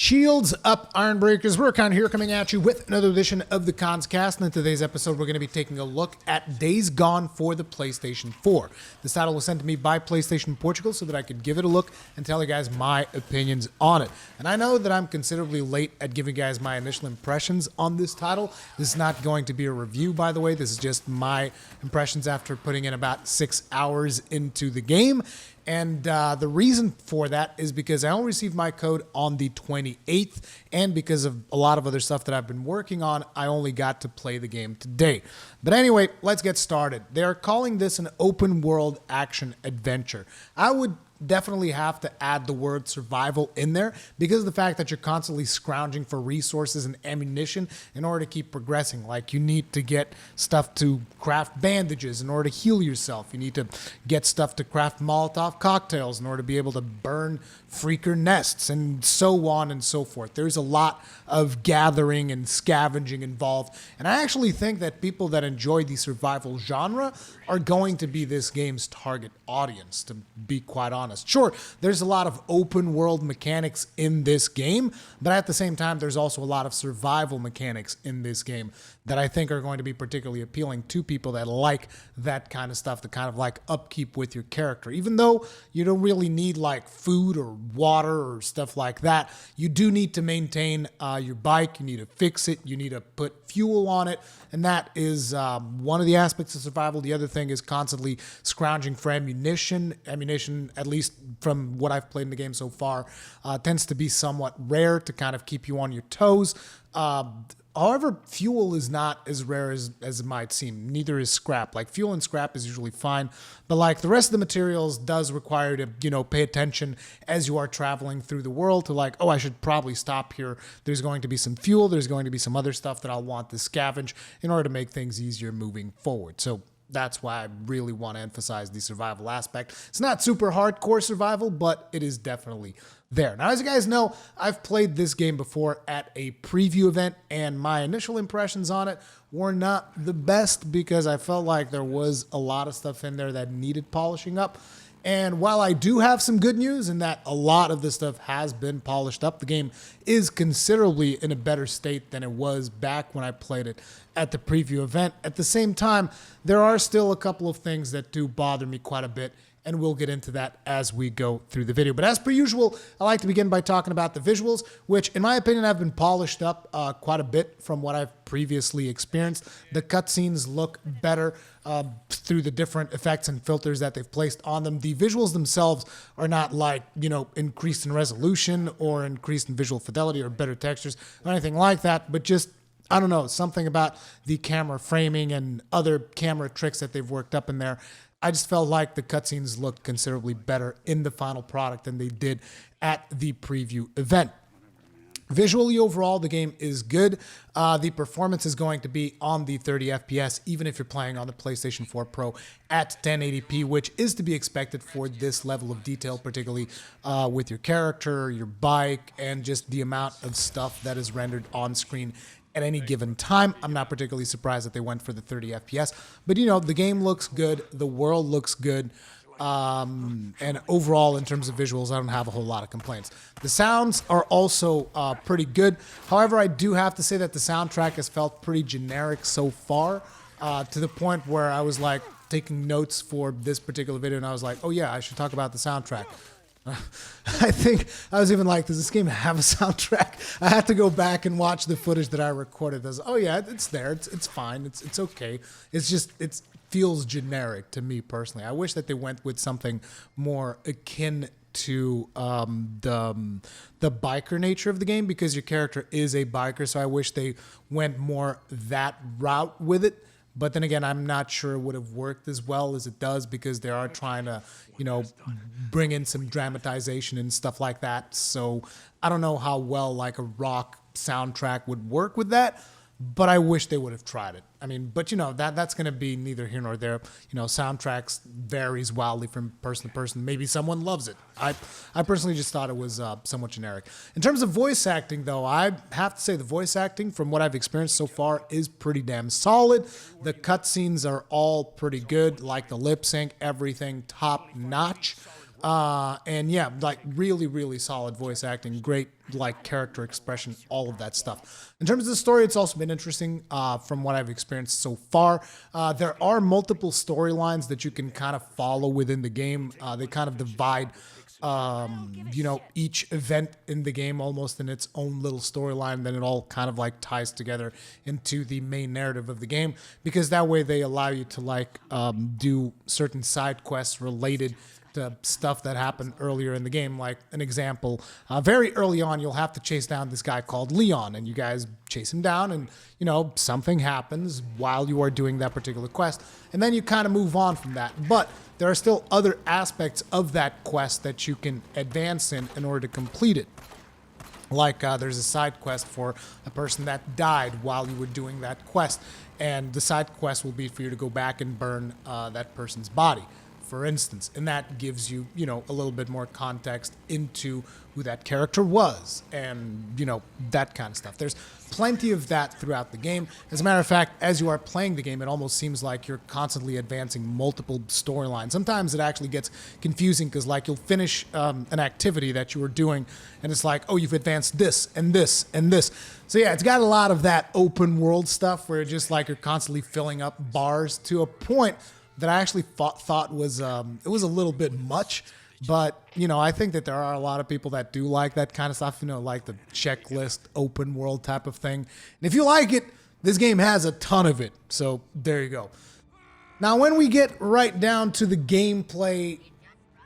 Shields up, Iron Breakers. Rurikhan here coming at you with another edition of the Kast. And in today's episode, we're going to be taking a look at Days Gone for the PlayStation 4. This title was sent to me by PlayStation Portugal so that I could give it a look and tell you guys my opinions on it. And I know that I'm considerably late at giving you guys my initial impressions on this title. This is not going to be a review, by the way. This is just my impressions after putting in about 6 hours into the game. And the reason for that is because I only received my code on the 28th, and because of a lot of other stuff that I've been working on, I only got to play the game today. But anyway, let's get started. They're calling this an open world action adventure. I would definitely have to add the word survival in there because of the fact that you're constantly scrounging for resources and ammunition in order to keep progressing. Like, you need to get stuff to craft bandages in order to heal yourself. You need to get stuff to craft Molotov cocktails in order to be able to burn freaker nests, and so on and so forth. There's a lot of gathering and scavenging involved, and I actually think that people that enjoy the survival genre are going to be this game's target audience, to be quite honest. Sure, there's a lot of open world mechanics in this game, but at the same time, there's also a lot of survival mechanics in this game that I think are going to be particularly appealing to people that like that kind of stuff, the kind of like upkeep with your character. Even though you don't really need like food or water or stuff like that, you do need to maintain your bike, you need to fix it, you need to put fuel on it, and that is one of the aspects of survival. The other thing is constantly scrounging for ammunition. Ammunition, at least from what I've played in the game so far, tends to be somewhat rare to kind of keep you on your toes. However, fuel is not as rare as it might seem. Neither is scrap. Like, fuel and scrap is usually fine, but like the rest of the materials does require you to, pay attention as you are traveling through the world to like, oh, I should probably stop here. There's going to be some fuel. There's going to be some other stuff that I'll want to scavenge in order to make things easier moving forward. So that's why I really want to emphasize the survival aspect. It's not super hardcore survival, but it is definitely there. Now, as you guys know, I've played this game before at a preview event, and my initial impressions on it were not the best because I felt like there was a lot of stuff in there that needed polishing up. And while I do have some good news in that a lot of this stuff has been polished up, the game is considerably in a better state than it was back when I played it at the preview event. At the same time, there are still a couple of things that do bother me quite a bit, and we'll get into that as we go through the video. But as per usual, I like to begin by talking about the visuals, which in my opinion have been polished up quite a bit from what I've previously experienced. The cutscenes look better through the different effects and filters that they've placed on them. The visuals themselves are not like, increased in resolution or increased in visual fidelity or better textures or anything like that, but just, I don't know, something about the camera framing and other camera tricks that they've worked up in there. I just felt like the cutscenes looked considerably better in the final product than they did at the preview event. Visually, overall, the game is good. The performance is going to be on the 30 FPS, even if you're playing on the PlayStation 4 Pro at 1080p, which is to be expected for this level of detail, particularly with your character, your bike, and just the amount of stuff that is rendered on screen at any given time. I'm not particularly surprised that they went for the 30 FPS, but the game looks good, the world looks good, and overall, in terms of visuals, I don't have a whole lot of complaints. The sounds are also pretty good. However, I do have to say that the soundtrack has felt pretty generic so far, to the point where I was like taking notes for this particular video, and I was like, oh yeah, I should talk about the soundtrack. I think I was even like, does this game have a soundtrack? I had to go back and watch the footage that I recorded. I was, oh yeah, it's there. It's fine. It's okay. It's just, it feels generic to me personally. I wish that they went with something more akin to the biker nature of the game, because your character is a biker. So I wish they went more that route with it. But then again, I'm not sure it would have worked as well as it does, because they are trying to, bring in some dramatization and stuff like that. So I don't know how well like a rock soundtrack would work with that, but I wish they would have tried it. I mean, but that's going to be neither here nor there. Soundtracks varies wildly from person to person. Maybe someone loves it. I personally just thought it was somewhat generic. In terms of voice acting, though, I have to say the voice acting, from what I've experienced so far, is pretty damn solid. The cutscenes are all pretty good, like the lip sync, everything top notch. And yeah, like really, really solid voice acting. Great like character expression, all of that stuff. In terms of the story, it's also been interesting from what I've experienced so far. There are multiple storylines that you can kind of follow within the game. They kind of divide each event in the game almost in its own little storyline. Then it all kind of like ties together into the main narrative of the game, because that way they allow you to like do certain side quests related to stuff that happened earlier in the game. Like an example, very early on, you'll have to chase down this guy called Leon, and you guys chase him down, and something happens while you are doing that particular quest, and then you kind of move on from that. But there are still other aspects of that quest that you can advance in order to complete it. Like there's a side quest for a person that died while you were doing that quest, and the side quest will be for you to go back and burn that person's body, for instance, and that gives you, a little bit more context into who that character was and, that kind of stuff. There's plenty of that throughout the game. As a matter of fact, as you are playing the game, it almost seems like you're constantly advancing multiple storylines. Sometimes it actually gets confusing because, like, you'll finish an activity that you were doing, and it's like, oh, you've advanced this and this and this. So yeah, it's got a lot of that open world stuff where just like you're constantly filling up bars to a point that I actually thought was it was a little bit much, but I think that there are a lot of people that do like that kind of stuff, like the checklist open world type of thing. And if you like it, this game has a ton of it. So there you go. Now, when we get right down to the gameplay,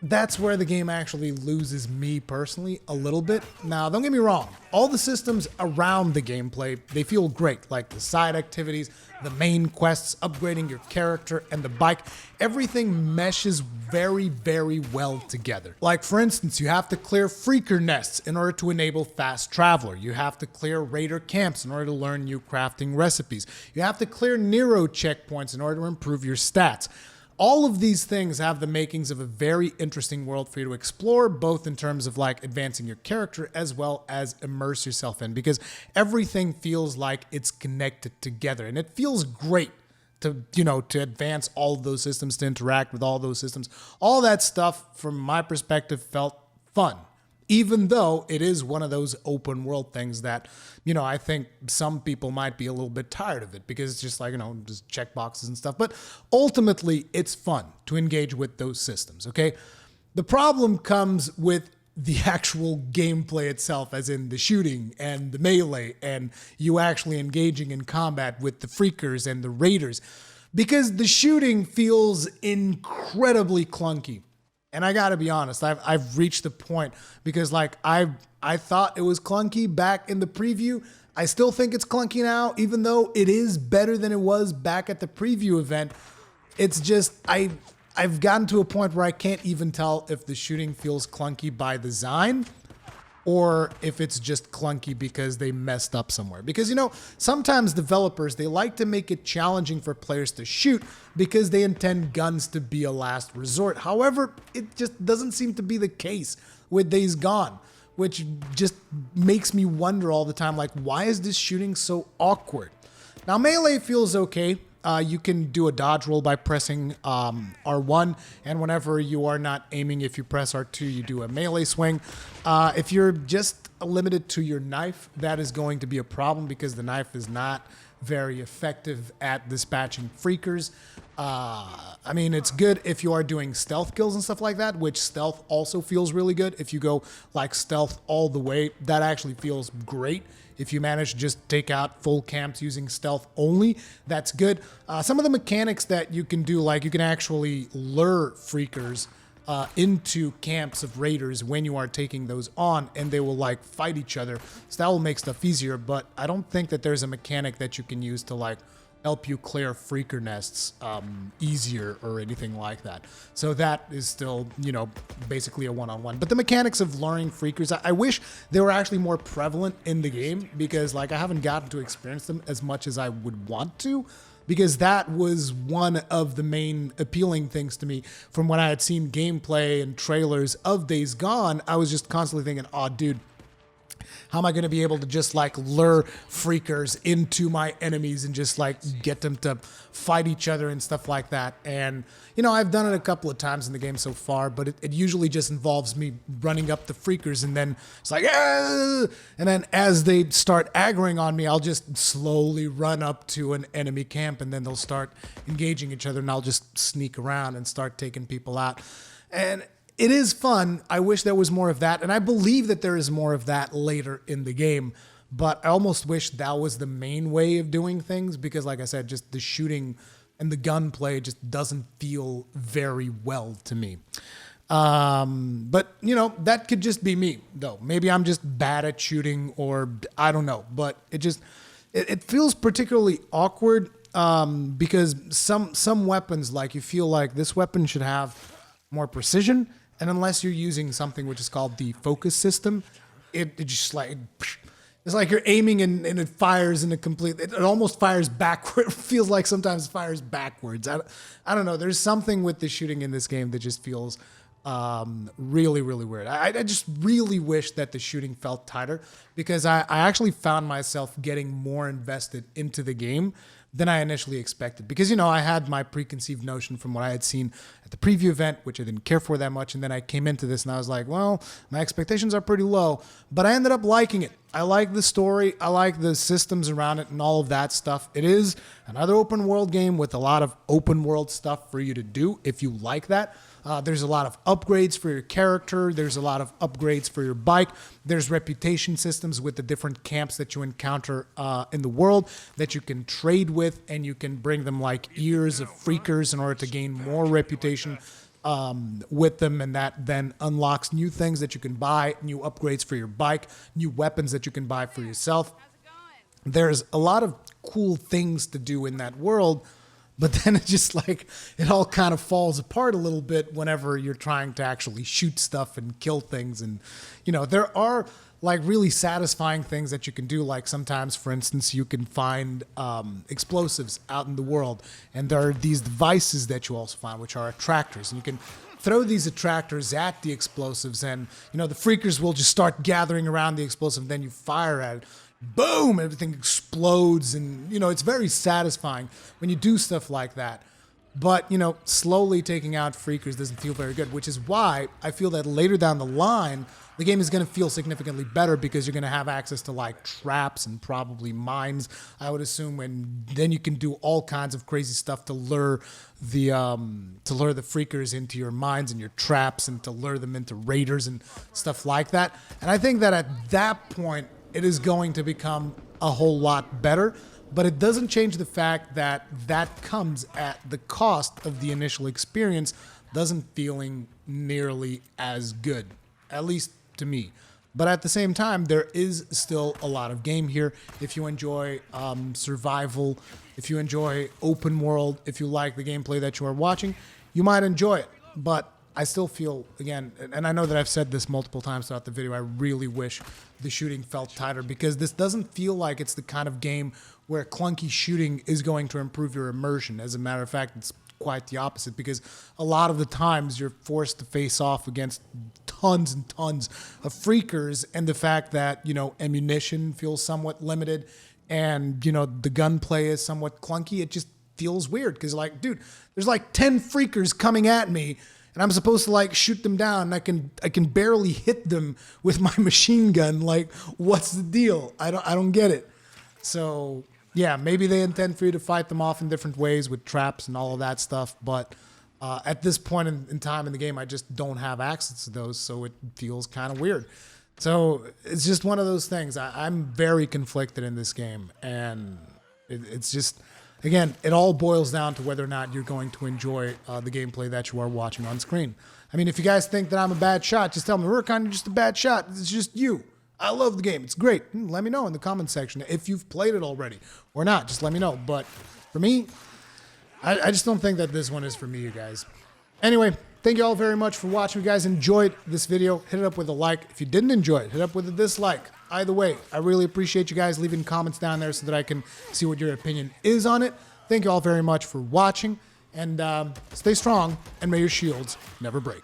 that's where the game actually loses me personally a little bit. Now, don't get me wrong. All the systems around the gameplay, they feel great, like the side activities, the main quests, upgrading your character, and the bike. Everything meshes very, very well together. Like, for instance, you have to clear freaker nests in order to enable fast traveler. You have to clear raider camps in order to learn new crafting recipes. You have to clear Nero checkpoints in order to improve your stats. All of these things have the makings of a very interesting world for you to explore, both in terms of like advancing your character as well as immerse yourself in, because everything feels like it's connected together, and it feels great to, to advance all of those systems, to interact with all those systems. All that stuff, from my perspective, felt fun. Even though it is one of those open world things that, I think some people might be a little bit tired of it because it's just like, just check boxes and stuff. But ultimately, it's fun to engage with those systems, okay? The problem comes with the actual gameplay itself, as in the shooting and the melee and you actually engaging in combat with the freakers and the raiders, because the shooting feels incredibly clunky. And I gotta be honest, I've reached the point, because like I thought it was clunky back in the preview. I still think it's clunky now, even though it is better than it was back at the preview event. It's just I've gotten to a point where I can't even tell if the shooting feels clunky by design or if it's just clunky because they messed up somewhere. Because, sometimes developers, they like to make it challenging for players to shoot because they intend guns to be a last resort. However, it just doesn't seem to be the case with Days Gone, which just makes me wonder all the time, like, why is this shooting so awkward? Now, melee feels okay. You can do a dodge roll by pressing R1, and whenever you are not aiming, if you press R2, you do a melee swing. If you're just limited to your knife, that is going to be a problem because the knife is not very effective at dispatching freakers. I mean, it's good if you are doing stealth kills and stuff like that, which stealth also feels really good. If you go like stealth all the way, that actually feels great. If you manage to just take out full camps using stealth only, that's good. Some of the mechanics that you can do, like you can actually lure freakers into camps of raiders when you are taking those on, and they will like fight each other. So that will make stuff easier, but I don't think that there's a mechanic that you can use to like help you clear freaker nests easier or anything like that. So that is still, basically a one-on-one. But the mechanics of luring freakers, I wish they were actually more prevalent in the game, because like I haven't gotten to experience them as much as I would want to, because that was one of the main appealing things to me from when I had seen gameplay and trailers of Days Gone. I was just constantly thinking, oh, dude, How am I going to be able to just like lure freakers into my enemies and just like get them to fight each other and stuff like that? And, you know, I've done it a couple of times in the game so far, but it usually just involves me running up the freakers and then it's like, ah! And then as they start aggroing on me, I'll just slowly run up to an enemy camp and then they'll start engaging each other and I'll just sneak around and start taking people out. And it is fun. I wish there was more of that. And I believe that there is more of that later in the game. But I almost wish that was the main way of doing things because, like I said, just the shooting and the gunplay just doesn't feel very well to me. But, you know, that could just be me, though. Maybe I'm just bad at shooting or I don't know. But it feels particularly awkward because some weapons, like you feel like this weapon should have more precision. And unless you're using something which is called the focus system, it just like, it's like you're aiming and it fires in a complete, it almost fires backward. It feels like sometimes it fires backwards. I don't know. There's something with the shooting in this game that just feels really, really weird. I just really wish that the shooting felt tighter because I actually found myself getting more invested into the game than I initially expected. Because, you know, I had my preconceived notion from what I had seen at the preview event, which I didn't care for that much. And then I came into this and I was like, well, my expectations are pretty low. But I ended up liking it. I like the story. I like the systems around it and all of that stuff. It is another open world game with a lot of open world stuff for you to do if you like that. There's a lot of upgrades for your character. There's a lot of upgrades for your bike. There's reputation systems with the different camps that you encounter in the world that you can trade with, and you can bring them like ears of freakers in order to gain more reputation with them, and that then unlocks new things that you can buy, new upgrades for your bike, new weapons that you can buy for yourself. There's a lot of cool things to do in that world. But then it just like, it all kind of falls apart a little bit whenever you're trying to actually shoot stuff and kill things. And, you know, there are like really satisfying things that you can do. Like sometimes, for instance, you can find explosives out in the world. And there are these devices that you also find, which are attractors. And you can throw these attractors at the explosives. And, you know, the freakers will just start gathering around the explosive. And then you fire at it. Boom, everything explodes, and, you know, it's very satisfying when you do stuff like that. But, you know, slowly taking out freakers doesn't feel very good, which is why I feel that later down the line, the game is going to feel significantly better because you're going to have access to, like, traps and probably mines, I would assume, and then you can do all kinds of crazy stuff to lure the freakers into your mines and your traps and to lure them into raiders and stuff like that. And I think that at that point, it is going to become a whole lot better, but it doesn't change the fact that that comes at the cost of the initial experience doesn't feeling nearly as good, at least to me. But at the same time, there is still a lot of game here. If you enjoy survival, if you enjoy open world, if you like the gameplay that you are watching, you might enjoy it. But I still feel, again, and I know that I've said this multiple times throughout the video, I really wish the shooting felt tighter because this doesn't feel like it's the kind of game where clunky shooting is going to improve your immersion. As a matter of fact, it's quite the opposite because a lot of the times you're forced to face off against tons and tons of freakers, and the fact that, you know, ammunition feels somewhat limited and, you know, the gunplay is somewhat clunky, it just feels weird because, like, dude, there's like 10 freakers coming at me and I'm supposed to like shoot them down. And I can barely hit them with my machine gun. Like, what's the deal? I don't get it. So yeah, maybe they intend for you to fight them off in different ways with traps and all of that stuff. But at this point in time in the game, I just don't have access to those, so it feels kind of weird. So it's just one of those things. I'm very conflicted in this game, and it's just. Again, it all boils down to whether or not you're going to enjoy the gameplay that you are watching on screen. I mean, if you guys think that I'm a bad shot, just tell me, Rurikhan, you're just a bad shot. It's just you. I love the game. It's great. Let me know in the comment section if you've played it already or not. Just let me know. But for me, I just don't think that this one is for me, you guys. Anyway, thank you all very much for watching. If you guys enjoyed this video, hit it up with a like. If you didn't enjoy it, hit it up with a dislike. Either way, I really appreciate you guys leaving comments down there so that I can see what your opinion is on it. Thank you all very much for watching, and stay strong, and may your shields never break.